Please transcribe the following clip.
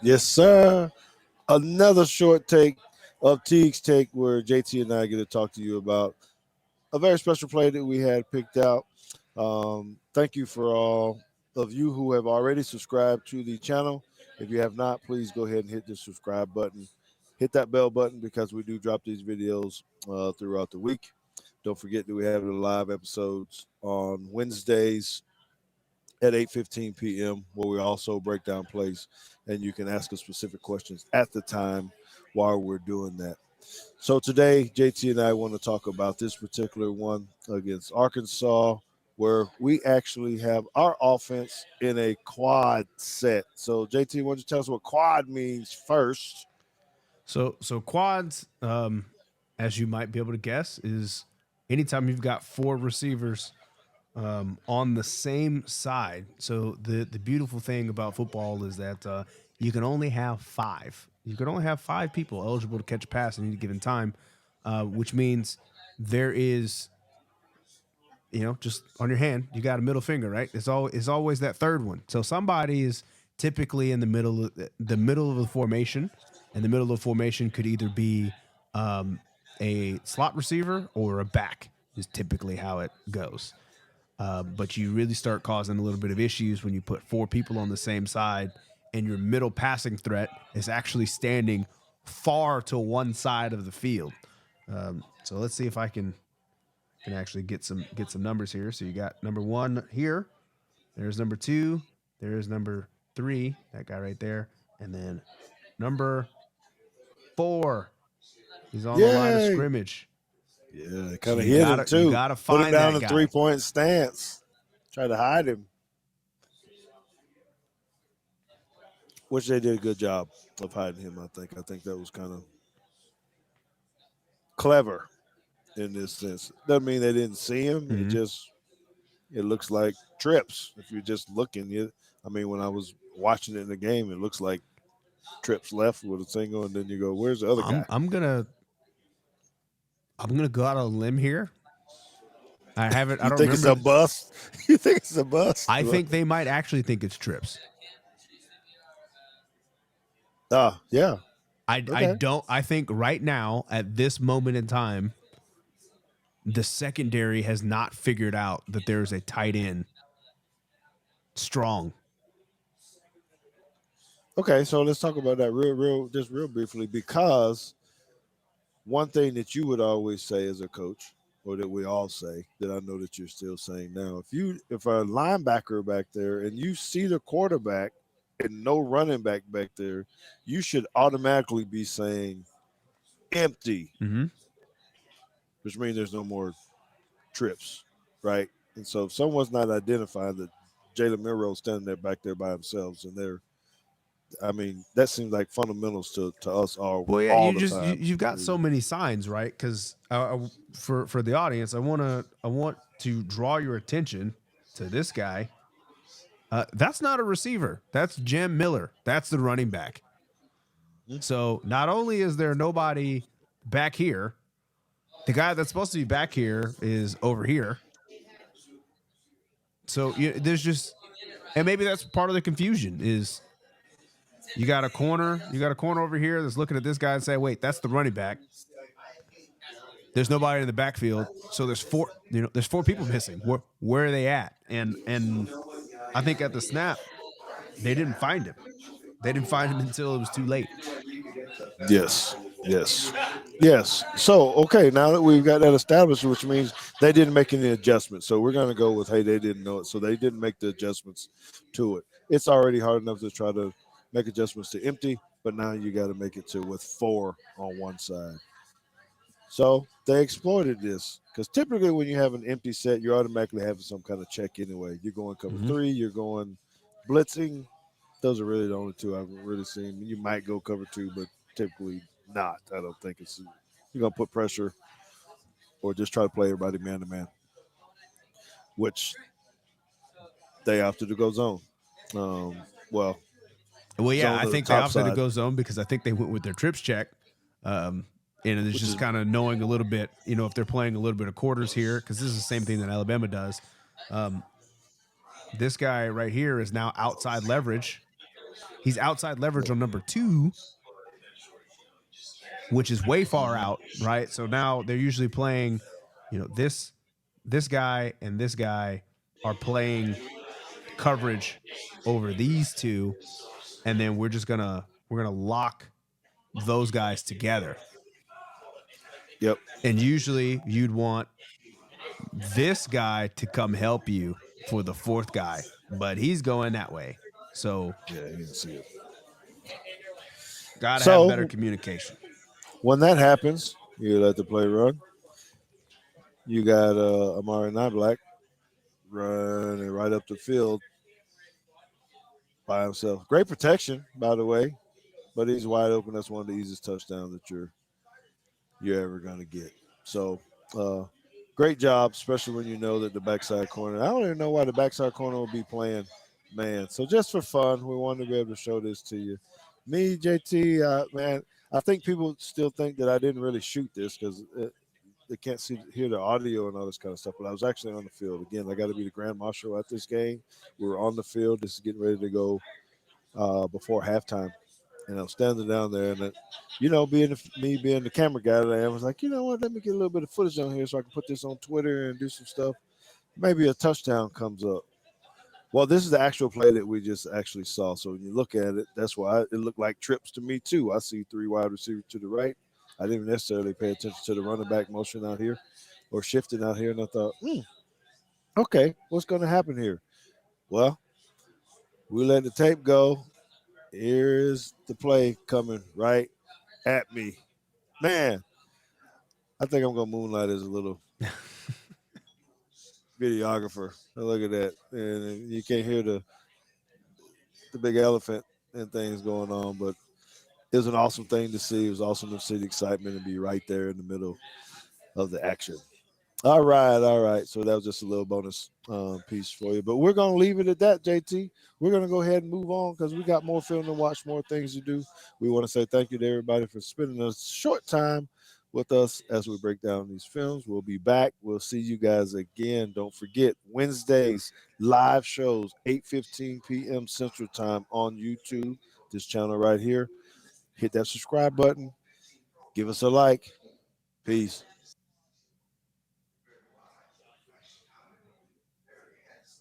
Yes, sir. Another short take of Teague's take where JT and I get to talk to you about a very special play that we had picked out. Thank you for all of you who have already subscribed to the channel. If you have not, please go ahead and hit the subscribe button. Hit that bell button because we do drop these videos throughout the week. Don't forget that we have the live episodes on Wednesdays at 8:15 p.m. where we also break down plays and you can ask us specific questions at the time while we're doing that. So today, JT and I want to talk about this particular one against Arkansas, where we actually have our offense in a quad set. So JT, why don't you tell us what quad means first? So quads, as you might be able to guess, is anytime you've got four receivers on the same side. So the beautiful thing about football is that you can only have five. You can only have five people eligible to catch a pass at any given time, which means there is, just on your hand, you got a middle finger, right? It's always that third one. So somebody is typically in the middle of the formation, and the middle of the formation could either be a slot receiver or a back. Is typically how it goes. But you really start causing a little bit of issues when you put four people on the same side and your middle passing threat is actually standing far to one side of the field. So let's see if I can actually get some numbers here. So you got number one here. There's number two. There's number three. That guy right there. And then number four. He's on the line of Yay! scrimmage. Yeah, So kind of hit him you too. gotta Put him find down that in guy. 3-point stance. Try to hide him. Which they did a good job of hiding him, I think. I think that was kind of clever in this sense. Doesn't mean they didn't see him. Mm-hmm. It looks like trips. If you're just looking, I mean, when I was watching it in the game, it looks like trips left with a single, and then you go, "Where's the other guy?" I'm gonna go out on a limb here. I haven't. I You don't think it's remember. a bust? You think it's a bust? I think they might actually think it's trips. Yeah. I Okay. don't. I think right now at this moment in time, the secondary has not figured out that there is a tight end strong. Okay. So let's talk about that just real briefly, because one thing that you would always say as a coach, or that we all say, that I know that you're still saying now, if a linebacker back there and you see the quarterback and no running back there, you should automatically be saying empty, Mm-hmm. which means there's no more trips, right? And so if someone's not identifying that Jalen Milroe's standing there back there by themselves, and I mean, that seems like fundamentals to us Well, yeah, all the time. you've got so many signs, right? Because for the audience, I want to draw your attention to this guy. That's not a receiver. That's Jim Miller. That's the running back. So not only is there nobody back here, the guy that's supposed to be back here is over here. So there's just, and maybe that's part of the confusion is you got a corner over here that's looking at this guy and say, wait, that's the running back. There's nobody in the backfield, so there's four people missing. Where are they at? And I think at the snap, they didn't find him. They didn't find him until it was too late. Yes, yes, yes. So, okay, now that we've got that established, which means they didn't make any adjustments. So we're going to go with, hey, they didn't know it. So they didn't make the adjustments to it. It's already hard enough to try to make adjustments to empty, but now you got to make it to with four on one side. So they exploited this because typically when you have an empty set, you're automatically having some kind of check anyway. You're going cover Mm-hmm. three, you're going blitzing. Those are really the only two I've really seen. You might go cover two, but typically not. I don't think you're gonna put pressure or just try to play everybody man to man, which they opted to go zone. Um, well, Well, yeah, zone I to the think they top opted to side, go zone because I think they went with their trips check. And it's which just is kind of knowing a little bit, if they're playing a little bit of quarters here, because this is the same thing that Alabama does. This guy right here is now outside leverage. He's outside leverage on number 2, which is way far out, right? So now they're usually playing, this guy and this guy are playing coverage over these two, and then we're gonna lock those guys together. Yep. And usually you'd want this guy to come help you for the fourth guy, but he's going that way. So Yeah, you didn't see it. gotta have better So communication. when that happens, you let the play run. You got Amari Black running right up the field by himself. Great protection, by the way, but he's wide open. That's one of the easiest touchdowns that you're ever going to get. So, uh, great job, especially when you know that the backside corner. I don't even know why the backside corner will be playing man. So just for fun, we wanted to be able to show this to you. Me, JT, man, I think people still think that I didn't really shoot this because they can't hear the audio and all this kind of stuff. But I was actually on the field again. I got to be the grand marshal at this game. We were on the field. This is getting ready to go before halftime, and I'm standing down there, and me being the camera guy that I am, was like, you know what? Let me get a little bit of footage on here so I can put this on Twitter and do some stuff. Maybe a touchdown comes up. Well, this is the actual play that we just actually saw. So when you look at it, that's why it looked like trips to me too. I see 3 wide receivers to the right. I didn't necessarily pay attention to the running back motion out here or shifting out here, and I thought, okay, what's going to happen here? Well, we let the tape go. Here's the play coming right at me. Man, I think I'm gonna moonlight as a little videographer. Look at that, and you can't hear the big elephant and things going on, but it was an awesome thing to see. It was awesome to see the excitement and be right there in the middle of the action. All right, all right. So that was just a little bonus piece for you. But we're going to leave it at that, JT. We're going to go ahead and move on because we got more film to watch, more things to do. We want to say thank you to everybody for spending a short time with us as we break down these films. We'll be back. We'll see you guys again. Don't forget, Wednesdays, live shows, 8:15 p.m. Central Time on YouTube, this channel right here. Hit that subscribe button. Give us a like. Peace.